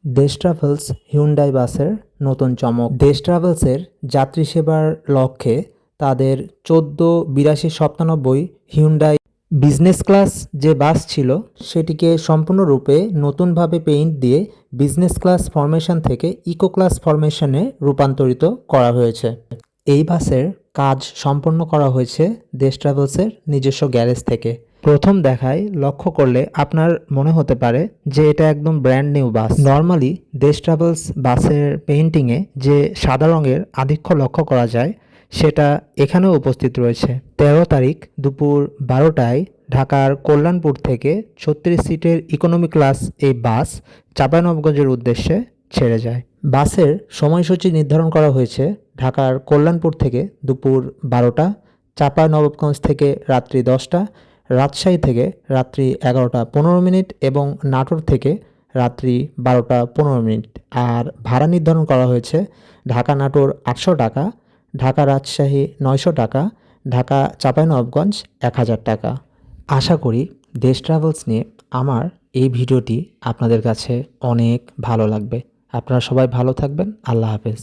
দেশ travels Hyundai বাসের নতুন চমক। দেশ ট্রাভেলসের যাত্রী সেবার লক্ষ্যে তাদের 14-82-97 হিউন্ডাই বিজনেস ক্লাস যে বাস ছিল সেটিকে সম্পূর্ণরূপে নতুনভাবে পেইন্ট দিয়ে বিজনেস ক্লাস ফরমেশন থেকে ইকো ক্লাস ফরমেশনে রূপান্তরিত করা হয়েছে। এই বাসের কাজ সম্পন্ন করা হয়েছে দেশ ট্রাভেলসের নিজস্ব গ্যারেজ থেকে। প্রথম দেখায় লক্ষ্য করলে আপনার মনে হতে পারে যে এটা একদম ব্র্যান্ড নিউ বাস। নর্মালি দেশ ট্রাভেলস বাসের পেইন্টিংয়ে যে সাদা রঙের আধিক্য লক্ষ্য করা যায় সেটা এখানেও উপস্থিত রয়েছে। 13 তারিখ দুপুর 12টায় ঢাকার কল্যাণপুর থেকে 36 সিটের ইকোনমি ক্লাস এই বাস চাঁপাইনবাবগঞ্জের উদ্দেশ্যে ছেড়ে যায়। বাসের সময়সূচি নির্ধারণ করা হয়েছে ঢাকার কল্যাণপুর থেকে দুপুর 12টা, চাঁপাইনবাবগঞ্জ থেকে রাত্রি 10টা, রাজশাহী থেকে রাত্রি 11টা 15 মিনিট এবং নাটোর থেকে রাত্রি 12টা 15 মিনিট। আর ভাড়া নির্ধারণ করা হয়েছে ঢাকা নাটোর 800 টাকা, ঢাকা রাজশাহী 900 টাকা, ঢাকা চাঁপাইনবাবগঞ্জ 1000 টাকা। আশা করি দেশ ট্রাভেলস নিয়ে আমার এই ভিডিওটি আপনাদের কাছে অনেক ভালো লাগবে। আপনারা সবাই ভালো থাকবেন। আল্লাহ হাফেজ।